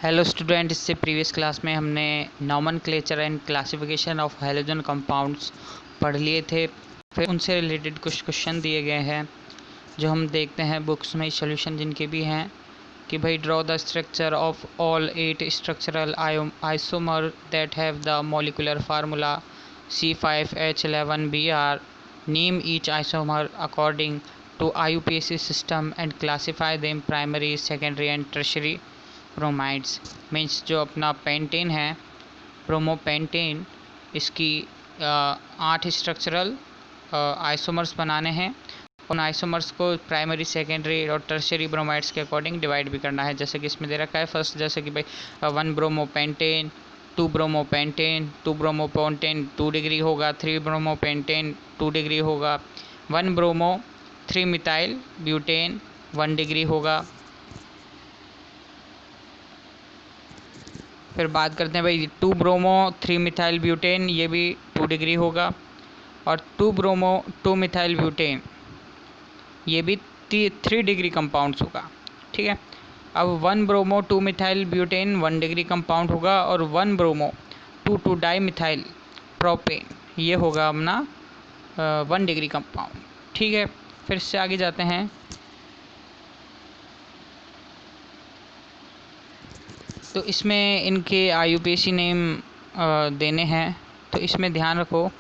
Hello student, इससे previous class में हमने nomenclature and classification of halogen compounds पढ़ लिए थे। फिर उनसे रिलेटेड कुछ क्वेश्चन दिए गए हैं जो हम देखते हैं बुक्स में सॉल्यूशन जिनके भी हैं कि भाई draw the structure of all 8 structural isomer that have the molecular formula C5H11Br। Name each isomer according to IUPAC system and classify them primary secondary and tertiary bromides. Means जो अपना pentane है, bromopentane, इसकी 8 structural isomers बनाने हैं। उन isomers को primary secondary और tertiary bromides के अकॉर्डिंग डिवाइड भी करना है, जैसे कि इसमें दे रखा है। फर्स्ट जैसे कि भाई 1 ब्रोमोपेंटेन, 2 ब्रोमोपेंटेन, 2 ब्रोमोपेंटेन 2 डिग्री होगा, 3 ब्रोमोपेंटेन 2 डिग्री होगा, 1 ब्रोमो 3 मिथाइल ब्यूटेन 1 डिग्री होगा। फिर बात करते हैं भाई 2 ब्रोमो 3 मिथाइल ब्यूटेन, ये भी 2 डिग्री होगा। और 2 ब्रोमो 2 मिथाइल ब्यूटेन, ये भी 3 डिग्री कंपाउंड्स होगा। ठीक है। अब 1 bromo 2 methyl butane 1 degree compound होगा, और 1 ब्रोमो 2 डाई मिथाइल प्रोपेन, ये होगा अपना 1 डिग्री कंपाउंड। ठीक है। फिर से आगे जाते हैं। तो इसमें इनके IUPAC नेम देने हैं, तो इसमें ध्यान रखो।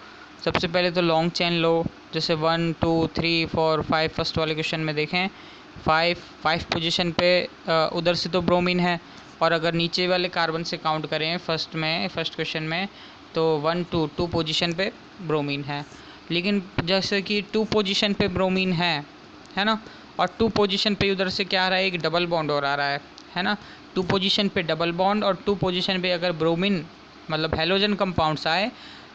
सबसे पहले तो लॉन्ग चेन लो, जैसे 1 2 3 4 5। फर्स्ट वाले क्वेश्चन में देखें 5 पोजीशन पे उधर से तो ब्रोमीन है, और अगर नीचे वाले कार्बन से काउंट करें फर्स्ट क्वेश्चन में, तो 1 2 पोजीशन पे ब्रोमीन है। लेकिन जैसे कि 2 पोजीशन पे ब्रोमीन है ना, और 2 पोजीशन पे उधर से क्या आ रहा है, एक डबल बॉन्ड और आ रहा है ना। 2 पोजीशन पे डबल बॉन्ड और 2 पोजीशन पे अगर ब्रोमीन मतलब हैलोजन कंपाउंड्स आए,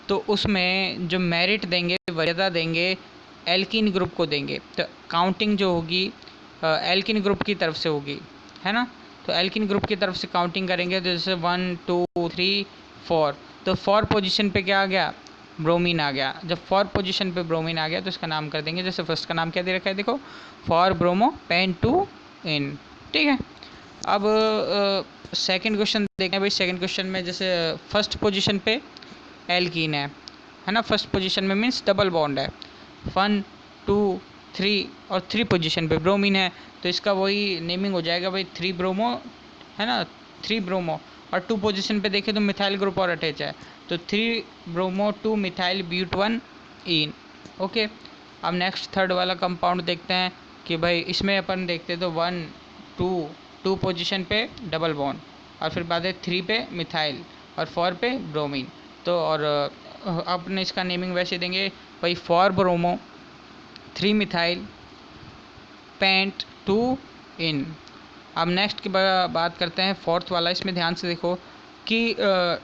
तो उसमें जो मेरिट देंगे, वरीयता देंगे, एल्किन ग्रुप को देंगे। तो काउंटिंग जो होगी एल्किन ग्रुप की तरफ से होगी, है ना। तो एल्किन ग्रुप की तरफ से काउंटिंग करेंगे, तो जैसे 1 2 3 4, तो 4 पोजीशन पे क्या आ गया, ब्रोमीन आ गया। जब 4 पोजीशन पे ब्रोमीन आ गया तो इसका नाम कर देंगे, जैसे फर्स्ट का नाम क्या दे रखा है, देखो, फॉर ब्रोमो पेन 2 इन। ठीक है। अब सेकंड क्वेश्चन देखते हैं भाई। सेकंड क्वेश्चन में जैसे फर्स्ट पोजीशन पे एल्कीन है ना। फर्स्ट पोजीशन में मीन्स डबल बॉन्ड है, 1 2 3, और 3 पोजीशन पे ब्रोमीन है, तो इसका वही नेमिंग हो जाएगा भाई 3 ब्रोमो, है ना। 3 ब्रोमो, और 2 पोजीशन पे देखें तो मिथाइल ग्रुप और अटैच है, तो 3 bromo 2 methyl but 1 ene. Okay. अब नेक्स्ट थर्ड वाला कंपाउंड देखते हैं कि भाई इसमें अपन देखते हैं तो 1 2 पोजीशन पे डबल बॉन्ड, और फिर बाद 3 पे मिथाइल, और 4 पे ब्रोमीन। तो और अपने इसका नेमिंग वैसे देंगे भाई 4 ब्रोमो 3 मिथाइल पेंट 2 इन। अब नेक्स्ट की बात करते हैं फोर्थ वाला। इसमें ध्यान से देखो कि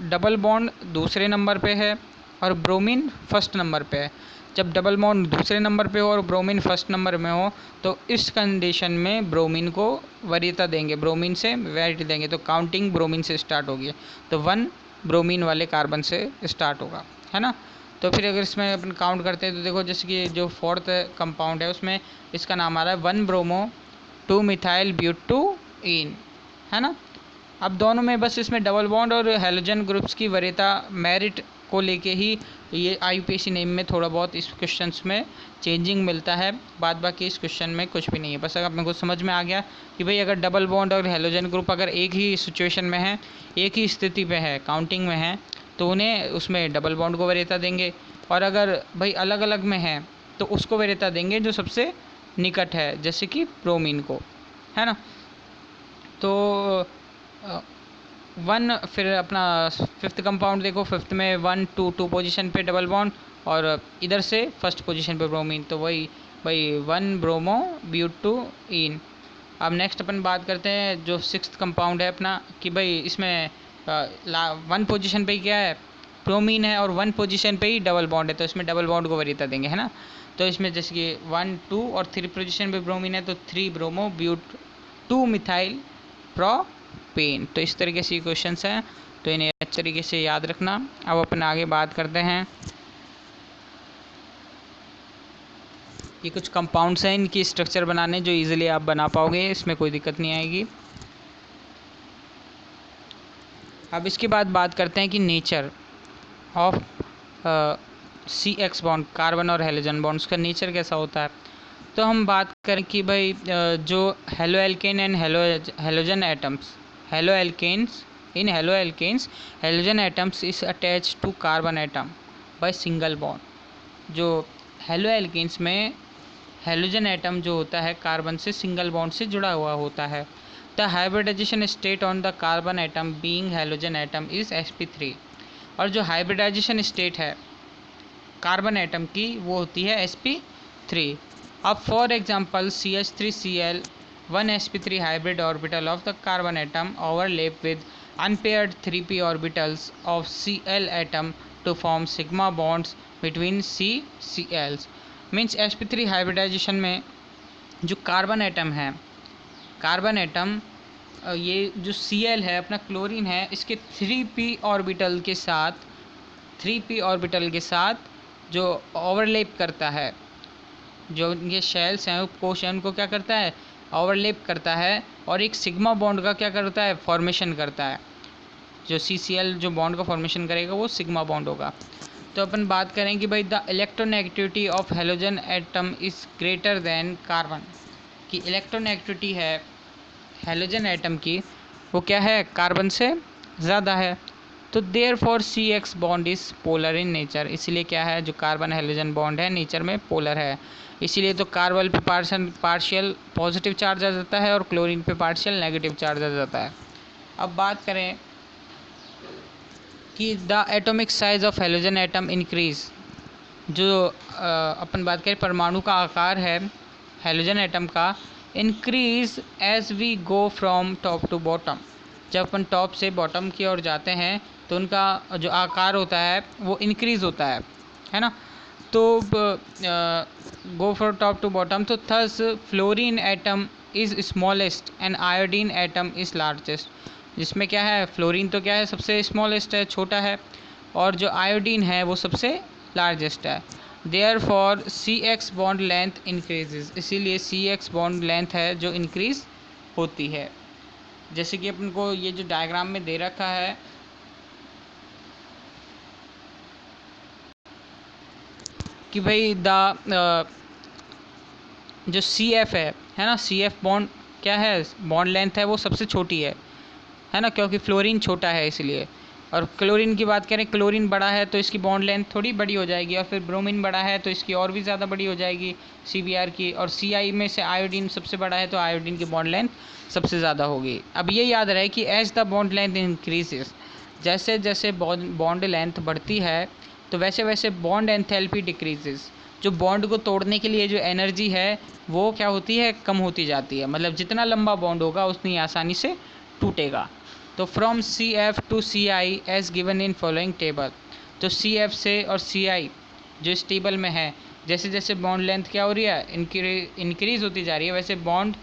डबल बॉन्ड दूसरे नंबर पे है और ब्रोमीन फर्स्ट नंबर पे है। जब डबल बॉन्ड दूसरे नंबर पे हो और ब्रोमीन फर्स्ट नंबर में हो, तो इस कंडीशन में ब्रोमीन को वरीयता देंगे, ब्रोमीन से वैरिटी देंगे, तो काउंटिंग ब्रोमीन से स्टार्ट होगी। तो 1 ब्रोमीन वाले कार्बन से स्टार्ट होगा, है ना। तो फिर अगर इसमें अपन काउंट करते हैं तो देखो, जैसे कि जो फोर्थ कंपाउंड है उसमें इसका नाम आ रहा है 1 ब्रोमो 2 मिथाइल ब्यूट 2 इन, है ना। अब दोनों में बस इसमें डबल बॉन्ड और हैलोजन ग्रुप्स की वरीयता मेरिट को लेके ही ये IUPAC नेम में थोड़ा बहुत इस क्वेश्चंस में चेंजिंग मिलता है। बाद बाकी इस क्वेश्चन में कुछ भी नहीं है। बस अगर अपने को समझ में आ गया कि भाई अगर डबल बॉन्ड और हैलोजन ग्रुप अगर एक ही सिचुएशन में है, एक ही स्थिति पे है, काउंटिंग में है, तो उन्हें उसमें डबल बॉन्ड को वरीयता देंगे, और अगर भाई अलग अलग में है तो उसको वरीयता देंगे जो सबसे निकट है, जैसे कि ब्रोमीन को, है ना। तो 1 फिर अपना फिफ्थ कंपाउंड देखो, फिफ्थ में 1 2 पोजीशन पे डबल बॉन्ड, और इधर से फर्स्ट पोजीशन पे ब्रोमीन, तो वही भाई 1 ब्रोमो ब्यूट 2 इन। अब नेक्स्ट अपन बात करते हैं जो सिक्स्थ कंपाउंड है अपना, कि भाई इसमें 1 पोजीशन पे ही क्या है, ब्रोमीन है, और 1 पोजीशन पे ही डबल बॉन्ड है, तो इसमें डबल बॉन्ड को वरीयता देंगे, है ना। तो इसमें जैसे कि 1 2 और 3 पोजीशन पे ब्रोमीन है, तो 3 ब्रोमो ब्यूट 2 मिथाइल प्रोपेन। तो इस तरीके से क्वेश्चंस हैं, तो इन्हें अच्छे तरीके से याद रखना। अब अपन आगे बात करते हैं, ये कुछ कंपाउंड्स हैं, इनकी स्ट्रक्चर बनाने जो इजीली आप बना पाओगे, इसमें कोई दिक्कत नहीं आएगी। अब इसके बाद बात करते हैं कि nature of CX bond, carbon और हेलोजन बॉन्ड्स का नेचर कैसा होता है। तो हम बात करें कि भाई जो haloalkane and halogen atoms, haloalkanes, in haloalkanes halogen atoms is attach to carbon atom by single bond. जो हेलो एल्केन्स में हेलोजन एटम जो होता है कार्बन से सिंगल बॉन्ड से जुड़ा हुआ होता है। The hybridization state on the carbon atom being halogen atom is sp3। और जो हाइब्रिडाइजेशन स्टेट है कार्बन एटम की वो होती है sp3। अब for example CH3Cl 1 sp3 hybrid orbital of the carbon atom overlap with unpaired 3p orbitals of Cl atom to form sigma bonds between CCls। Means sp3 hybridization में जो carbon atom है, carbon atom ये जो Cl है अपना chlorine है, इसके 3p orbital के साथ, 3p ऑर्बिटल के साथ जो ओवरलैप करता है, जो इनके शेल्स हैं कोश हैं उनको क्या करता है, ओवरलैप करता है और एक सिग्मा बॉन्ड का क्या करता है, फॉर्मेशन करता है। जो CCl जो बॉन्ड का फॉर्मेशन करेगा वो सिग्मा बॉन्ड होगा। तो अपन बात करें कि भाई the electronegativity of halogen atom is greater than carbon, की इलेक्ट्रोनेगेटिविटी है हेलोजन एटम की वो क्या है, कार्बन से ज़्यादा है। तो therefore CX bond is polar in nature, इसीलिए क्या है जो कार्बन हेलोजन बॉन्ड है नेचर में पोलर है। इसीलिए तो कार्बन पे पार्शियल पॉजिटिव चार्ज आ जाता है और क्लोरीन पे पार्शियल नेगेटिव चार्ज आ जाता है। अब बात करें कि the atomic size of halogen atom increase, जो अपन बात करें परमाणु का आकार है हेलोजन एटम का, increase as we go from top to bottom. जब अपन टॉप से बॉटम की ओर जाते हैं तो उनका जो आकार होता है वो इंक्रीज़ होता है ना। तो go from top to bottom, तो thus fluorine atom is smallest and iodine atom is largest. जिसमें क्या है, फ्लोरीन तो क्या है सबसे स्मॉलेस्ट है, छोटा है, और जो आयोडीन है वो सबसे लार्जेस्ट है। Therefore CX bond length increases, इसीलिए CX बॉन्ड लेंथ है जो इंक्रीज होती है। जैसे कि अपन को ये जो डायग्राम में दे रखा है कि भाई जो CF है ना, CF बॉन्ड क्या है, बॉन्ड लेंथ है वो सबसे छोटी है ना, क्योंकि फ्लोरीन छोटा है इसलिए। और क्लोरीन की बात करें, क्लोरीन बड़ा है तो इसकी बॉन्ड लेंथ थोड़ी बड़ी हो जाएगी, और फिर ब्रोमीन बड़ा है तो इसकी और भी ज़्यादा बड़ी हो जाएगी CBr की, और Ci में से आयोडीन सबसे बड़ा है तो आयोडीन की बॉन्ड लेंथ सबसे ज़्यादा होगी। अब ये याद रहे कि as the bond length increases, जैसे जैसे बॉन्ड लेंथ बढ़ती है तो वैसे वैसे बॉन्ड एंथैल्पी डिक्रीजेस, जो बॉन्ड को तोड़ने के लिए जो एनर्जी है वो क्या होती है, कम होती जाती है। मतलब जितना लंबा बॉन्ड होगा उतनी आसानी से टूटेगा। तो from CF to CI as given in following table, तो CF से और CI जो इस टेबल में है, जैसे जैसे बॉन्ड लेंथ क्या हो रही है, इंक्रीज़ होती जा रही है, वैसे बॉन्ड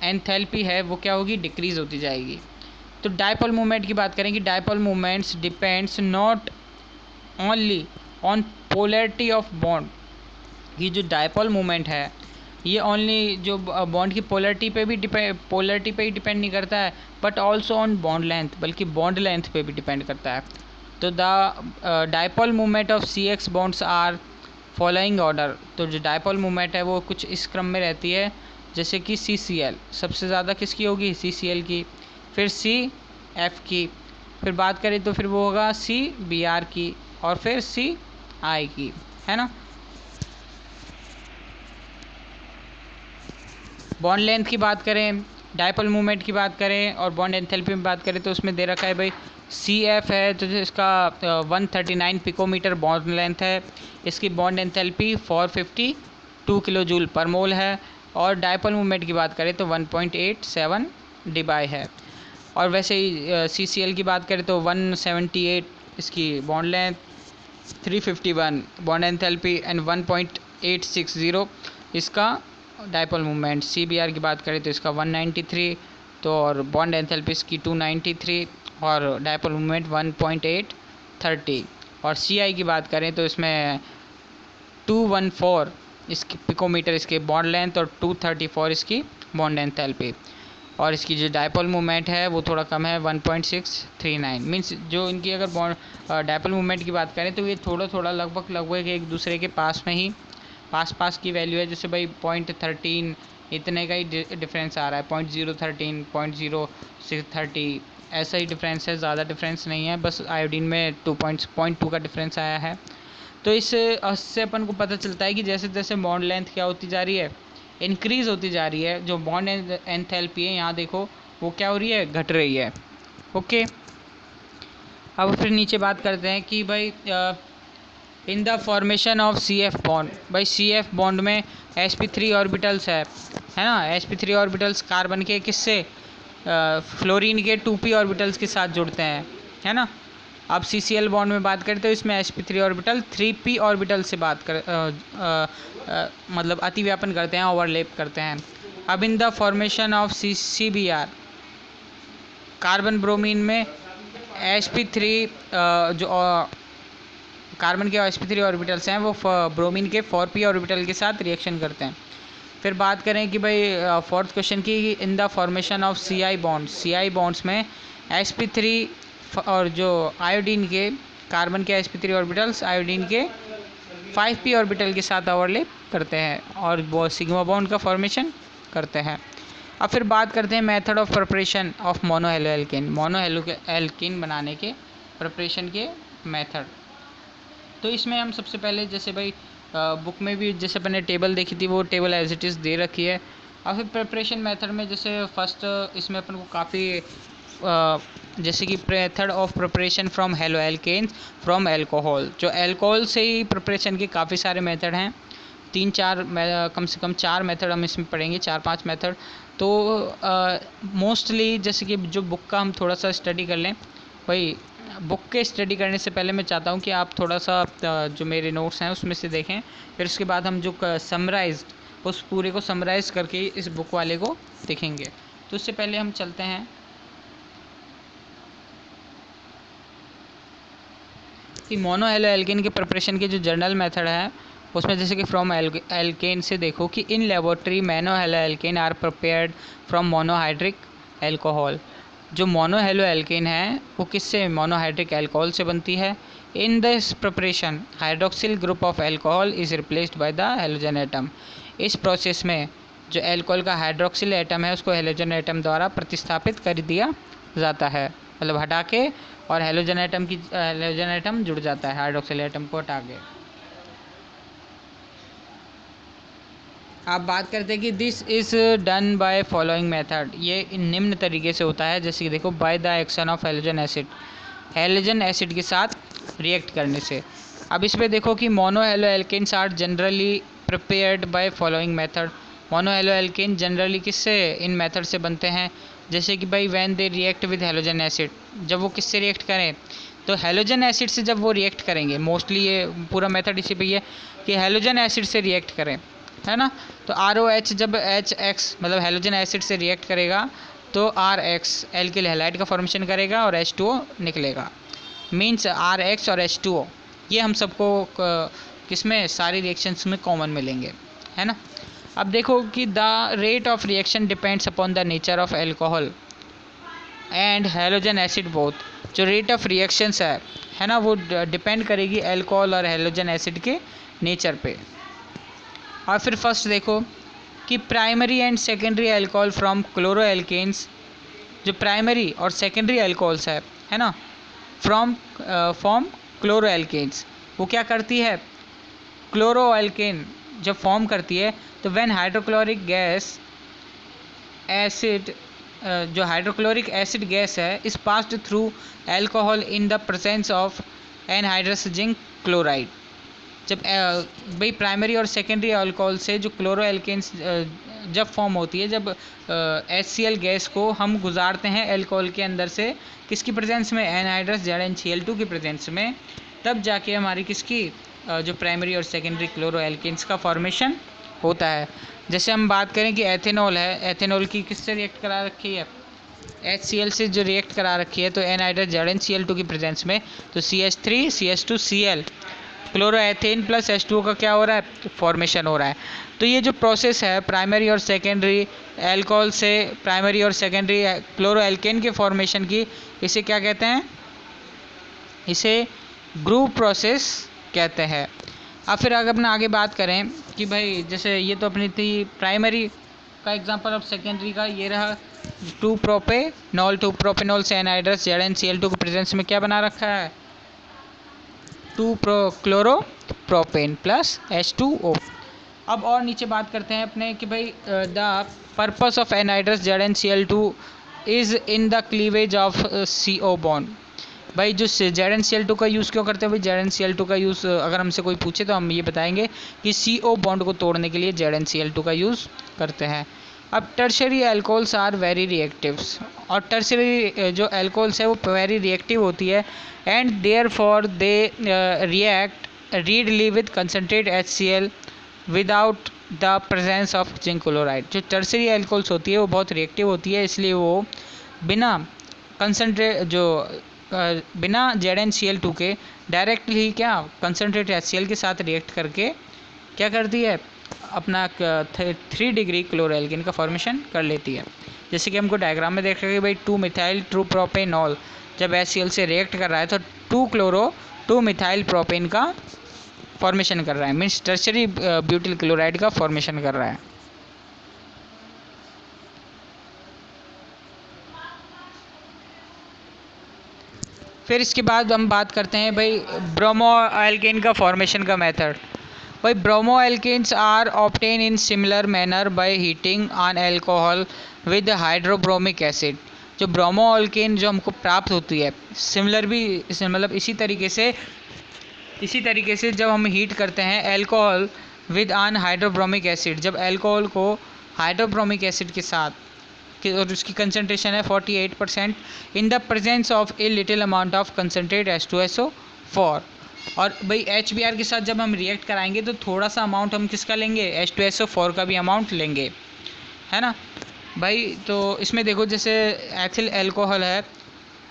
एंथैल्पी है वो क्या होगी, डिक्रीज़ होती जाएगी। तो डायपोल मूवमेंट की बात करेंगे, dipole movements depends not only on polarity of bond. ये जो डायपोल मूवमेंट है ये ओनली जो बॉन्ड की पोलैरिटी पे ही डिपेंड नहीं करता है, but also on bond length, बल्कि बॉन्ड लेंथ पे भी डिपेंड करता है। तो the dipole movement of CX bonds are following order, तो जो डायपोल मूवमेंट है वो कुछ इस क्रम में रहती है, जैसे कि CCl सबसे ज़्यादा किसकी होगी, CCl की, फिर CF की, फिर बात करें तो फिर वो होगा CBr की, और फिर CI की, है ना। बॉन्ड लेंथ की बात करें, डायपोल मूवमेंट की बात करें और बॉन्ड एंथैल्पी में बात करें तो उसमें दे रखा है भाई CF है तो इसका 139 पिकोमीटर बॉन्ड लेंथ है, इसकी बॉन्ड एंथैल्पी 452 किलो जूल पर मोल है, और डायपोल मूवमेंट की बात करें तो 1.87 dBi है। और वैसे ही CCl की बात करें तो 178 इसकी bond length, 351 bond enthalpy and 1.860 इसका डायपोल मूवमेंट। CBr की बात करें तो इसका 193, तो और बॉन्ड एंथैल्पी इसकी 293 और डायपोल मूवमेंट 1.830। और CI की बात करें तो इसमें 214 इसकी पिकोमीटर इसके बॉन्ड लेंथ और 234 इसकी बॉन्ड एंथैल्पी। और इसकी जो डायपोल मूवमेंट है वो थोड़ा कम है 1.639। मीन्स जो इनकी अगर बॉन्ड डायपोल मूवमेंट की बात करें तो ये थोड़ा लगभग एक दूसरे के पास में ही पास की वैल्यू है। जैसे भाई 0.13 इतने का ही डिफरेंस आ रहा है, 0.013 0.0630 ऐसा ही डिफरेंस है, ज़्यादा डिफरेंस नहीं है, बस आयोडीन में 2.2 का डिफरेंस आया है। तो इससे अपन को पता चलता है कि जैसे जैसे बॉन्ड लेंथ क्या होती जा रही है, इंक्रीज़ होती जा रही है। जो बॉन्ड एंथैल्पी है यहाँ देखो वो क्या हो रही है, घट रही है। ओके, अब फिर नीचे बात करते हैं कि भाई in the formation of C F bond. भाई सी एफ बॉन्ड में sp3 ऑर्बिटल्स है ना। sp3 ऑर्बिटल्स कार्बन के किससे, फ्लोरीन के 2p ऑर्बिटल्स के साथ जुड़ते हैं, है ना। अब CCl बॉन्ड में बात करते हो, इसमें sp3 ऑर्बिटल 3p ऑर्बिटल से मतलब अतिव्यापन करते हैं, ओवरलैप करते हैं। अब इन the formation of CCBr, carbon bromine में sp3 जो कार्बन के sp3 ऑर्बिटल्स हैं वो ब्रोमीन के 4p ऑर्बिटल के साथ रिएक्शन करते हैं। फिर बात करें कि भाई फोर्थ क्वेश्चन की, इन the formation of CI bond, CI bonds में sp3 और जो आयोडीन के कार्बन के sp3 ऑर्बिटल्स आयोडीन के 5p ऑर्बिटल के साथ ओवरलैप करते हैं और वो सिग्मा बॉन्ड का फॉर्मेशन करते हैं। अब फिर बात करते हैं मेथड ऑफ प्रिपरेशन ऑफ मोनोहेलोएल्केन, मोनोहेलोएल्केन बनाने के प्रिपरेशन के मेथड। तो इसमें हम सबसे पहले जैसे भाई बुक में भी जैसे मैंने टेबल देखी थी वो टेबल एज इट इज़ दे रखी है। और फिर प्रिपरेशन मेथड में जैसे फर्स्ट इसमें अपन को काफ़ी जैसे कि method of preparation from haloalkanes from alcohol, जो अल्कोहल से ही प्रिपरेशन के काफ़ी सारे मेथड हैं, 3-4 कम से कम 4 मेथड हम इसमें पढ़ेंगे, 4-5 मेथड। तो मोस्टली जैसे कि जो बुक का हम थोड़ा सा स्टडी कर लें। भाई बुक के स्टडी करने से पहले मैं चाहता हूँ कि आप थोड़ा सा जो मेरे नोट्स हैं उसमें से देखें, फिर उसके बाद हम जो समराइज उस पूरे को समराइज़ करके इस बुक वाले को देखेंगे। तो उससे पहले हम चलते हैं कि मोनोहेलोएल्केन के प्रिपरेशन के जो जनरल मेथड है उसमें जैसे कि फ्रॉम एल्केन से देखो कि in laboratory monohaloalkane are prepared from monohydric alcohol. जो मोनोहेलोएल्केन है वो किससे, मोनोहाइड्रिक एल्कोहल से बनती है। In this preparation hydroxyl group of alcohol is replaced by the halogen atom. इस प्रोसेस में जो एल्कोहल का हाइड्रोक्सिल एटम है उसको हेलोजन एटम द्वारा प्रतिस्थापित कर दिया जाता है, मतलब हटा के, और हेलोजन एटम जुड़ जाता है हाइड्रोक्सिल एटम को हटा के। आप बात करते हैं कि this is done by following method, ये निम्न तरीके से होता है। जैसे कि देखो, by the action of halogen acid, halogen acid के साथ रिएक्ट करने से। अब इसमें देखो कि monohaloalkanes are generally prepared by following method. Monohaloalkane generally किससे, इन मेथड से बनते हैं। जैसे कि भाई when they react with halogen acid, जब वो किससे रिएक्ट करें, तो हेलोजन एसिड से जब वो रिएक्ट करेंगे, मोस्टली ये पूरा मेथड इसी पे है कि हेलोजन एसिड से रिएक्ट करें, है ना। तो ROH जब HX मतलब हेलोजन एसिड से रिएक्ट करेगा तो RH एल्किल हैलाइड का फॉर्मेशन करेगा और H2O निकलेगा। मीन्स RH और H2O ये हम सबको किसमें, सारी रिएक्शंस में कॉमन मिलेंगे, है ना। अब देखो कि the rate of reaction depends upon the nature of alcohol and halogen acid both. जो रेट ऑफ रिएक्शंस है ना, वो डिपेंड करेगी एल्कोहल और हेलोजन एसिड के नेचर पे। और फिर फर्स्ट देखो कि primary and secondary alcohol from chloroalkanes, जो प्राइमरी और सेकेंडरी अल्कोहल्स है ना, फ्रॉम क्लोरोएल्केन्स, वो क्या करती है, क्लोरोएल्केन जब फॉर्म करती है तो व्हेन हाइड्रोक्लोरिक गैस एसिड, जो हाइड्रोक्लोरिक एसिड गैस है, इस passed through alcohol in the presence of anhydrous zinc chloride. जब भाई प्राइमरी और सेकेंडरी अल्कोहल से जो क्लोरोएल्केन्स जब फॉर्म होती है, जब HCl गैस को हम गुजारते हैं अल्कोहल के अंदर से, किसकी प्रेजेंस में, एनहाइड्रस ZnCl2 की प्रेजेंस में, तब जाके हमारी किसकी जो प्राइमरी और सेकेंडरी क्लोरोएल्केन्स का फॉर्मेशन होता है। जैसे हम बात करें कि एथेनॉल है, एथेनॉल की किससे रिएक्ट करा रखी है, HCl से जो रिएक्ट करा रखी है, तो एनहाइड्रस ZnCl2 की प्रेजेंस में, तो CH3 CH2Cl chloroethane plus H2O का क्या हो रहा है, फॉर्मेशन हो रहा है। तो ये जो प्रोसेस है प्राइमरी और सेकेंडरी एल्कोहल से प्राइमरी और सेकेंडरी क्लोरोएल्केन के फॉर्मेशन की, इसे क्या कहते हैं? इसे ग्रुव प्रोसेस कहते हैं। अब फिर अगर अपना आगे बात करें कि भाई जैसे ये तो अपनी थी प्राइमरी का एग्जांपल, अब सेकेंडरी का ये रहा 2 प्रोपेनॉल से एनहाइड्रस ZnCl2 के प्रेजेंस में क्या बना रखा है? 2-क्लोरोप्रोपेन प्लस H2O। अब और नीचे बात करते हैं अपने कि भाई the purpose of anhydrous ZnCl2 is in the cleavage of CO bond. भाई जो ZnCl2 का यूज़ क्यों करते हैं? भाई ZnCl2 का यूज़ अगर हमसे कोई पूछे तो हम ये बताएंगे कि CO बॉन्ड को तोड़ने के लिए ZnCl2 का यूज़ करते हैं। अब टर्शरी एल्कोहल्स आर वेरी रिएक्टिव्स, और टर्शरी जो एल्कोहल्स है वो वेरी रिएक्टिव होती है, and therefore they react readily with concentrate HCl without the presence of zinc chloride. जो टर्शरी एल्कोहल्स होती है वो बहुत रिएक्टिव होती है, इसलिए वो बिना बिना ZnCl2 के डायरेक्टली क्या कंसनट्रेट HCl के साथ रिएक्ट करके क्या करती है? अपना 3 डिग्री क्लोरोएल्केन का फॉर्मेशन कर लेती है। जैसे कि हमको डायग्राम में देख रहे हैं कि भाई 2-मिथाइल प्रोपेनॉल जब HCl से रिएक्ट कर रहा है तो 2-मिथाइल प्रोपेन का फॉर्मेशन कर रहा है, मीन्स टर्शरी ब्यूटिल क्लोराइड का फॉर्मेशन कर रहा है। फिर इसके बाद हम बात करते हैं भाई ब्रोमो एल्केन का फॉर्मेशन का मेथड। भाई bromo alkanes are obtain in similar manner by heating on alcohol with hydrobromic acid. जो ब्रोमो एल्केन जो हमको प्राप्त होती है सिमिलर भी मतलब इसी तरीके से जब हम हीट करते हैं alcohol with on hydrobromic acid, जब एल्कोहल को हाइड्रोब्रोमिक एसिड के साथ और उसकी कंसनट्रेशन है 48% in the presence of a little amount of concentrate H2SO4। और भाई HBr के साथ जब हम रिएक्ट कराएंगे तो थोड़ा सा अमाउंट हम किसका लेंगे? H2SO4 का भी अमाउंट लेंगे, है ना भाई। तो इसमें देखो जैसे एथिल एल्कोहल है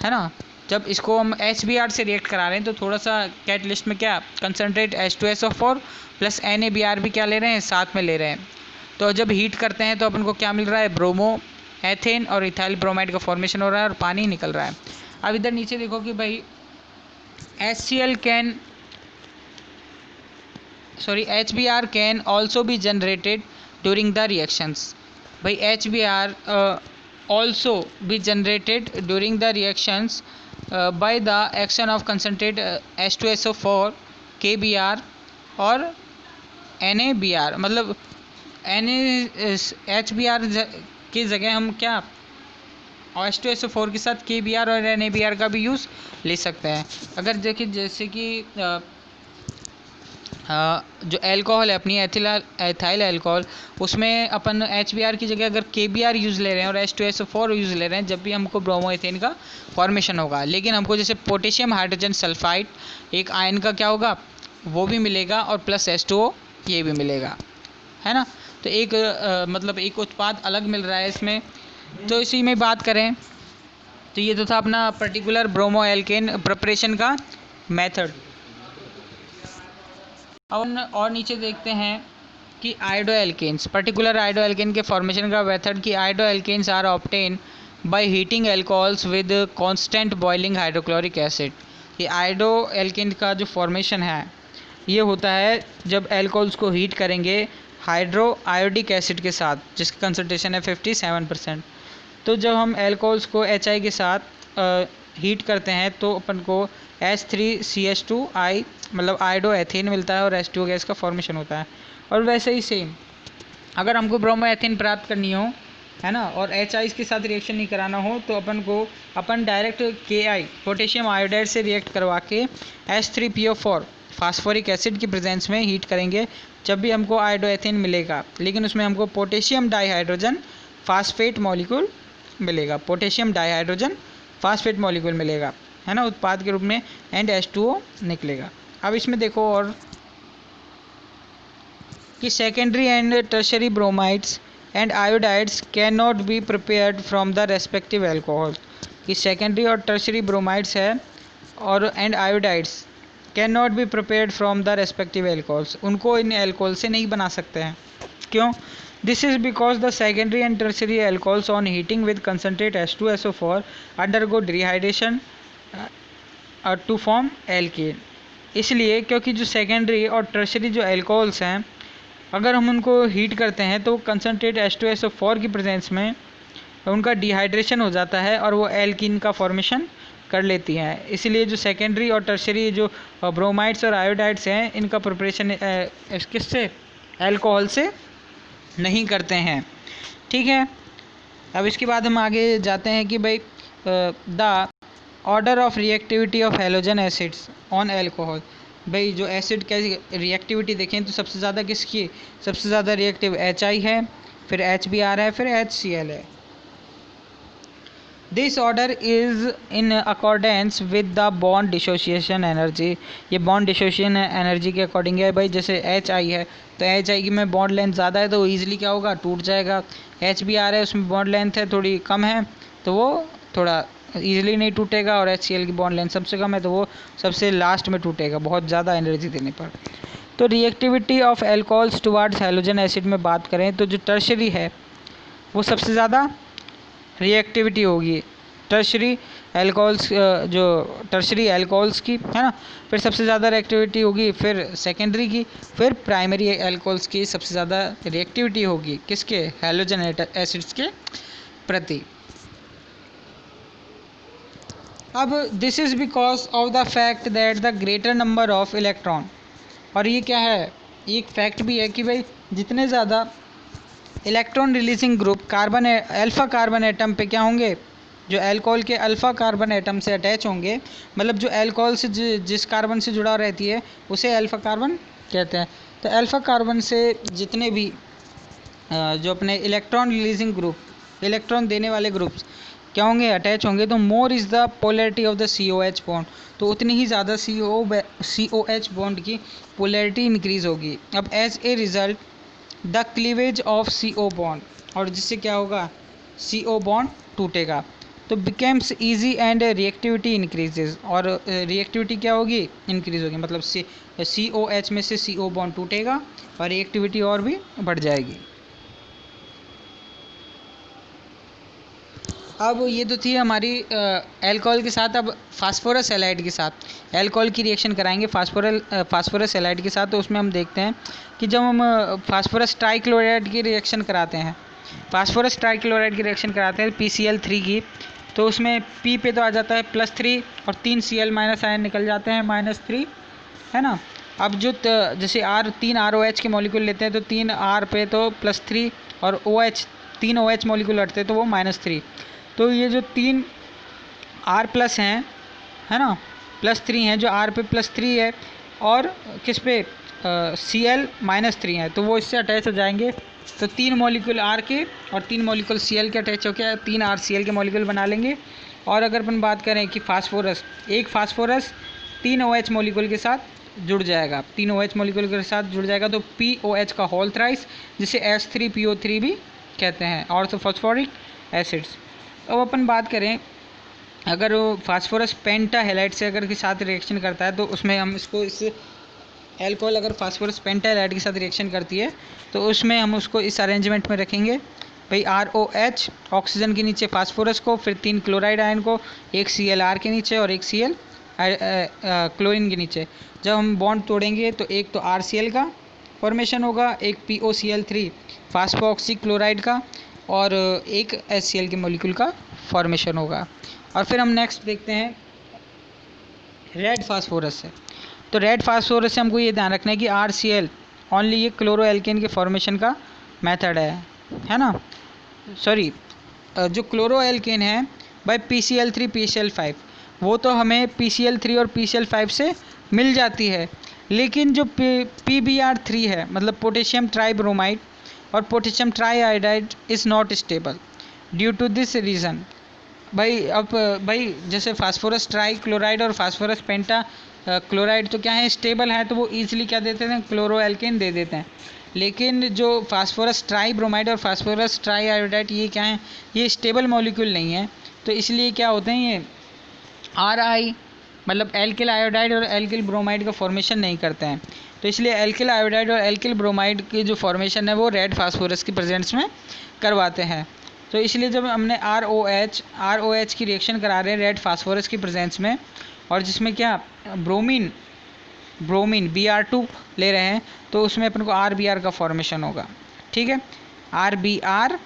ना, जब इसको हम HBr से रिएक्ट करा रहे हैं तो थोड़ा सा कैटलिस्ट में क्या कंसनट्रेट H2SO4 प्लस NaBr भी क्या ले रहे हैं? साथ में ले रहे हैं। तो जब हीट करते हैं तो अपन को क्या मिल रहा है? ब्रोमो एथेन और इथाइल ब्रोमाइड का फॉर्मेशन हो रहा है और पानी निकल रहा है। अब इधर नीचे देखो कि भाई HBr can also be generated during the reactions. भाई HBr also be generated during the reactions bye the action of concentrate H2SO4 KBr और NaBr। मतलब HBr की जगह हम क्या H2SO4 के साथ KBr और NaBr का भी यूज़ ले सकते हैं। अगर देखिए जैसे कि जो एल्कोहल है अपनी एथाइल एल्कोहल, उसमें अपन HBr की जगह अगर KBr यूज़ ले रहे हैं और H2SO4 यूज़ ले रहे हैं, जब भी हमको ब्रोमो एथेन का फॉर्मेशन होगा। लेकिन हमको जैसे पोटेशियम हाइड्रोजन सल्फाइड एक आयन का क्या होगा? वो भी मिलेगा और प्लस H2O ये भी मिलेगा, है ना। तो एक मतलब एक उत्पाद अलग मिल रहा है इसमें। तो इसी में बात करें तो ये तो था अपना पर्टिकुलर ब्रोमो एल्केन प्रिपरेशन का मेथड। अब और नीचे देखते हैं कि iodo alkanes, particular iodo alkane के फॉर्मेशन का मेथड कि iodo alkanes are obtain by heating alcohols with constant boiling hydrochloric acid. ये आयोडो एल्केन का जो फॉर्मेशन है ये होता है जब एल्कोहल्स को हीट करेंगे आयोडिक एसिड के साथ, जिसकी कंसनट्रेशन है 57%। तो जब हम एल्कोहल्स को HI के साथ हीट करते हैं तो अपन को H3CH2I मतलब आयोडो एथेन मिलता है और H2O गैस का फॉर्मेशन होता है। और वैसे ही सेम अगर हमको ब्रोमो एथेन प्राप्त करनी हो, है ना, और HI के साथ रिएक्शन नहीं कराना हो तो अपन डायरेक्ट KI पोटेशियम आयोडाइड से रिएक्ट करवा के H3PO4 फास्फोरिक एसिड की प्रेजेंस में हीट करेंगे, जब भी हमको आयोडो एथेन मिलेगा, लेकिन उसमें हमको पोटेशियम डाइहाइड्रोजन फास्फेट मॉलिक्यूल मिलेगा, पोटेशियम डाइहाइड्रोजन फास्फेट मॉलिक्यूल मिलेगा, है ना, उत्पाद के रूप में, एंड H2O निकलेगा। अब इसमें देखो और कि secondary and tertiary bromides and iodides can not be prepared from the respective alcohol. कि सेकेंडरी और टर्शरी ब्रोमाइड्स है और and iodides can not be prepared from the respective alcohols, उनको इन एल्कोहल से नहीं बना सकते हैं, क्यों? This is because the secondary and tertiary alcohols on heating with concentrate H2SO4 undergo dehydration to form alkene. इसलिए क्योंकि जो सेकेंडरी और टर्शरी जो एल्कोहल्स हैं, अगर हम उनको हीट करते हैं तो कंसनट्रेट H2SO4 की प्रेजेंस में उनका डिहाइड्रेशन हो जाता है और वो एल्कीन का फॉर्मेशन कर लेती हैं। इसलिए जो सेकेंडरी और टर्शरी जो ब्रोमाइड्स और आयोडाइड्स हैं, इनका प्रिपरेशन किससे? एल्कोहल से नहीं करते हैं। ठीक है, अब इसके बाद हम आगे जाते हैं कि भाई the order of reactivity of halogen acids on alcohol. भाई जो एसिड कैसी रिएक्टिविटी देखें तो सबसे ज़्यादा किसकी? सबसे ज़्यादा रिएक्टिव HI है, फिर HBr है, फिर HCl है। This order is in accordance with the bond dissociation energy. ये बॉन्ड डिसोसिएशन एनर्जी के अकॉर्डिंग है। भाई जैसे HI है तो HI की में बॉन्ड लेंथ ज़्यादा है तो वो ईजिली क्या होगा? टूट जाएगा। HBr है, उसमें बॉन्ड लेंथ है थोड़ी कम है तो वो थोड़ा ईजिली नहीं टूटेगा, और HCl की बॉन्ड लेंथ सबसे कम है तो वो सबसे लास्ट में टूटेगा बहुत ज़्यादा एनर्जी देने पर। तो reactivity of alcohols towards halogen acid में बात करें तो जो टर्शरी है वो सबसे ज़्यादा रिएक्टिविटी होगी टर्शरी एल्कोहल्स, जो टर्शरी एल्कोहल्स की है ना, फिर सबसे ज़्यादा रिएक्टिविटी होगी, फिर सेकेंडरी की, फिर प्राइमरी एल्कोहल्स की सबसे ज़्यादा रिएक्टिविटी होगी किसके? हैलोजन एसिड्स के प्रति। अब this is because of the fact that the greater number of electron, और ये क्या है? एक फैक्ट भी है कि भाई जितने ज़्यादा electron releasing group carbon alpha carbon atom पे क्या होंगे? जो अल्कोहल के अल्फ़ा कार्बन एटम से अटैच होंगे, मतलब जो अल्कोहल से जिस कार्बन से जुड़ा रहती है उसे अल्फ़ा कार्बन कहते हैं। तो अल्फ़ा कार्बन से जितने भी जो अपने इलेक्ट्रॉन रिलीजिंग ग्रुप, इलेक्ट्रॉन देने वाले ग्रुप्स क्या होंगे? अटैच होंगे। तो more is the polarity of the COH bond, तो उतनी ही ज़्यादा COH बॉन्ड की पोलैरिटी इंक्रीज होगी। अब as a result the cleavage of CO bond, और जिससे क्या होगा? CO बॉन्ड टूटेगा। तो becomes easy and reactivity increases, और रिएक्टिविटी क्या होगी? इंक्रीज होगी, मतलब COH में से CO बॉन्ड टूटेगा और रिएक्टिविटी और भी बढ़ जाएगी। अब ये तो थी हमारी अल्कोहल के साथ। अब फास्फोरस हैलाइड के साथ अल्कोहल की रिएक्शन कराएंगे फास्फोरस हैलाइड के साथ। तो उसमें हम देखते हैं कि जब हम फास्फोरस ट्राइक्लोराइड की रिएक्शन कराते हैं, फास्फोरस ट्राइक्लोराइड की रिएक्शन कराते हैं PCl3 की, तो उसमें P पे तो आ जाता है +3 और 3 Cl माइनस आयन निकल जाते हैं -3, है ना। अब जो जैसे तीन ROH के मॉलिक्यूल लेते हैं तो 3 R पे तो +3 और OH 3 OH मॉलिक्यूल हटते हैं तो वो -3। तो ये जो 3 R प्लस हैं, है ना, +3 हैं, जो R पे +3 है और किस पे Cl -3 है, तो वो इससे अटैच हो जाएंगे। तो 3 मॉलिक्यूल R के और 3 मॉलिक्यूल Cl के अटैच होकर 3 RCl के मॉलिक्यूल बना लेंगे। और अगर अपन बात करें कि एक फास्फोरस 3 OH मॉलिक्यूल के साथ जुड़ जाएगा, 3 OH मॉलिक्यूल के साथ जुड़ जाएगा तो POH का होल थ्राइस, जिसे H3PO3 भी कहते हैं, ऑर्थोफॉस्फोरिक एसिड्स। अब अपन बात करें अगर वो फास्फोरस पेंटा हैलाइड से अगर के साथ रिएक्शन करता है तो उसमें हम इसको इस एल्कोहल अगर फास्फोरस पेंटा हैलाइड के साथ रिएक्शन करती है तो उसमें हम उसको इस अरेंजमेंट में रखेंगे। भाई ROH ऑक्सीजन के नीचे फास्फोरस को, फिर 3 क्लोराइड आयन को, एक ClR के नीचे और एक Cl क्लोरीन के नीचे। जब हम बॉन्ड तोड़ेंगे तो एक तो RCl का फॉर्मेशन होगा, एक POCl3 फास्फोऑक्सी क्लोराइड का, और एक HCl के मॉलिक्यूल का फॉर्मेशन होगा। और फिर हम नेक्स्ट देखते हैं रेड फास्फोरस से। तो रेड फास्फोरस से हमको ये ध्यान रखना है कि RCl ओनली ये क्लोरोएल्केन के फॉर्मेशन का मेथड है ना। सॉरी, जो क्लोरोएल्केन है बाय PCl3 PCl5 वो तो हमें PCl3 और PCl5 से मिल जाती है, लेकिन जो PBr3 है मतलब पोटेशियम ट्राइब्रोमाइड और potassium triiodide is not stable due to this reason. भाई जैसे फास्फोरस ट्राई क्लोराइड और फास्फोरस पेंटा क्लोराइड तो क्या है? स्टेबल है, तो वो ईजिली क्या देते हैं? क्लोरोएल्केन दे देते हैं। लेकिन जो फास्फोरस ट्राई ब्रोमाइड और फास्फोरस ट्राई आयोडाइड ये क्या है? ये स्टेबल मॉलिक्यूल नहीं है, तो इसलिए क्या होते हैं ये RI मतलब एल्किल आयोडाइड और एल्किल ब्रोमाइड का फॉर्मेशन नहीं करते हैं। तो इसलिए एल्किल आयोडाइड और एल्किल ब्रोमाइड की जो फॉर्मेशन है वो रेड फास्फोरस की प्रेजेंस में करवाते हैं। तो इसलिए जब हमने ROH की रिएक्शन करा रहे हैं रेड फास्फोरस की प्रेजेंस में, और जिसमें क्या ब्रोमीन Br2 ले रहे हैं, तो उसमें अपन को RBr का फॉर्मेशन होगा। ठीक है, RBr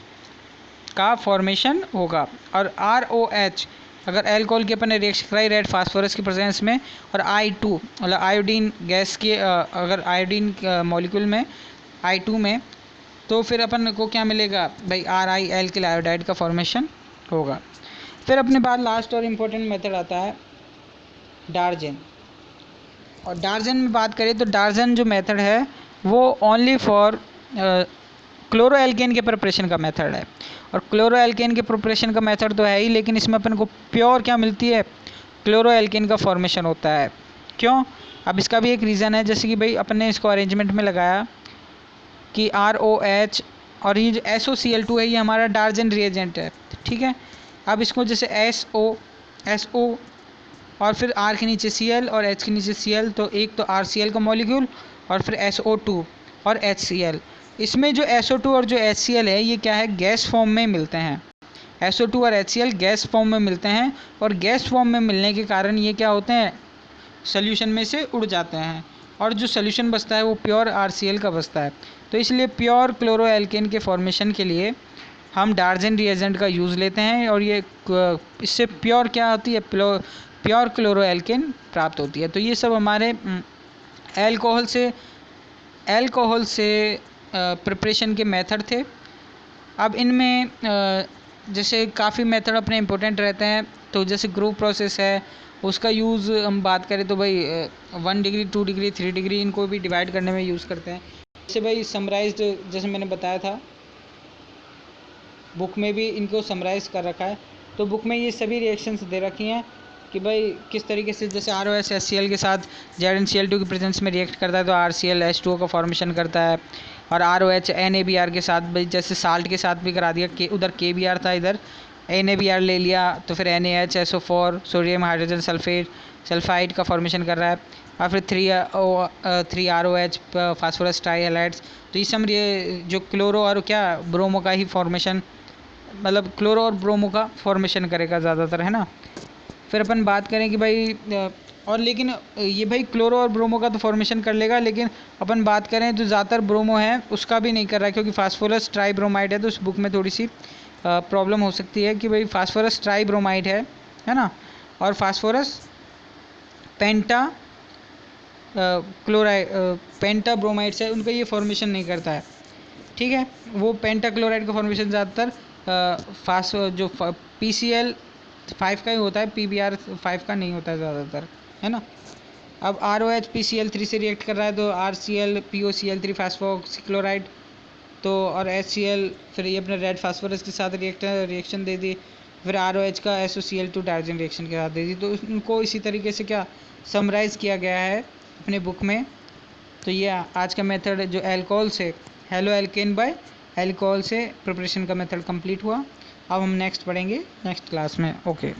का फॉर्मेशन होगा। और ROH अगर एल्कोहल की अपन ने रिएक्शन कराई रेड फास्फोरस की प्रेजेंस में, और I2 मतलब आयोडीन गैस के अगर आयोडीन मॉलिक्यूल में I2 में, तो फिर अपन को क्या मिलेगा भाई, RI एल्किल आयोडाइड का फॉर्मेशन होगा। फिर अपने बाद लास्ट और इम्पोर्टेंट मेथड आता है डार्जन। और डार्जन में बात करें तो डार्जन जो मेथड है वो ओनली फॉर क्लोरो एल्केन के प्रिपरेशन का मेथड है। और क्लोरो एल्केन के प्रिपरेशन का मेथड तो है ही, लेकिन इसमें अपन को प्योर क्या मिलती है, क्लोरो एल्केन का फॉर्मेशन होता है। क्यों? अब इसका भी एक रीज़न है, जैसे कि भाई अपन ने इसको अरेंजमेंट में लगाया कि ROH और ये जो SOCl2 है ये हमारा डार्जन रिएजेंट है। ठीक है, अब इसको जैसे SO और फिर R के नीचे Cl और H के नीचे Cl, तो एक तो RCl का मॉलिक्यूल और फिर SO2 और HCl। इसमें जो SO2 और जो HCl है ये क्या है, गैस फॉर्म में मिलते हैं। SO2 और HCl गैस फॉर्म में मिलते हैं, और गैस फॉर्म में मिलने के कारण ये क्या होते हैं, सोल्यूशन में से उड़ जाते हैं, और जो सोल्यूशन बचता है वो प्योर RCl का बचता है। तो इसलिए प्योर क्लोरो एल्केन के फॉर्मेशन के लिए हम डार्जन रिएजेंट का यूज़ लेते हैं, और ये इससे प्योर क्या होती है, प्योर क्लोरो एल्केन प्राप्त होती है। तो ये सब हमारे एल्कोहल से प्रिपरेशन के मेथड थे। अब इनमें जैसे काफ़ी मेथड अपने इम्पोर्टेंट रहते हैं, तो जैसे ग्रुप प्रोसेस है उसका यूज़ हम बात करें तो भाई 1 डिग्री 2 डिग्री 3 डिग्री इनको भी डिवाइड करने में यूज़ करते हैं। जैसे भाई समराइज्ड, जैसे मैंने बताया था बुक में भी इनको समराइज कर रखा है। तो बुक में ये सभी रिएक्शंस दे रखी हैं कि भाई किस तरीके से, जैसे ROH HCl के साथ ZnCl2 की प्रेजेंस में रिएक्ट करता है तो RCl H2O का फॉर्मेशन करता है, और ROH NaBr के साथ भाई जैसे साल्ट के साथ भी करा दिया, उधर KBr था, इधर NaBr ले लिया, तो फिर NaHSO4 सोडियम हाइड्रोजन सल्फाइड का फॉर्मेशन कर रहा है, और फिर 3ROH फास्फोरस ट्राईहैलाइड्स। तो ये सब जो क्लोरो और क्या ब्रोमो का ही फॉर्मेशन, मतलब क्लोरो और ब्रोमो का फॉर्मेशन करेगा ज़्यादातर, है ना। फिर अपन बात करें कि भाई और लेकिन ये भाई क्लोरो और ब्रोमो का तो फॉर्मेशन कर लेगा, लेकिन अपन बात करें तो ज़्यादातर ब्रोमो है उसका भी नहीं कर रहा है, क्योंकि फास्फोरस ट्राईब्रोमाइड है। तो उस बुक में थोड़ी सी प्रॉब्लम हो सकती है कि भाई फास्फोरस ट्राईब्रोमाइड है ना, और फास्फोरस पेंटा ब्रोमाइड है, उनका ये फॉर्मेशन नहीं करता है। ठीक है, वो पेंटा क्लोराइड का फॉर्मेशन ज़्यादातर जो PCl5 का ही होता है, PBr5 का नहीं होता है ज़्यादातर, है ना। अब ROH PCl3 से रिएक्ट कर रहा है तो RCl POCl3 फास्फोक्सीक्लोराइड, तो और HCl फिर ये अपने रेड फास्फोरस के साथ रिएक्शन दे दी, फिर ROH का SOCl2 डार्जन रिएक्शन के साथ दे दी। तो उनको इसी तरीके से क्या समराइज़ किया गया है अपने बुक में। तो ये आज का मेथड जो एल्कोहल से हेलो एल्केन बाय एल्कोहल से प्रिपरेशन का मेथड कंप्लीट हुआ। अब हम नेक्स्ट पढ़ेंगे नेक्स्ट क्लास में। ओके।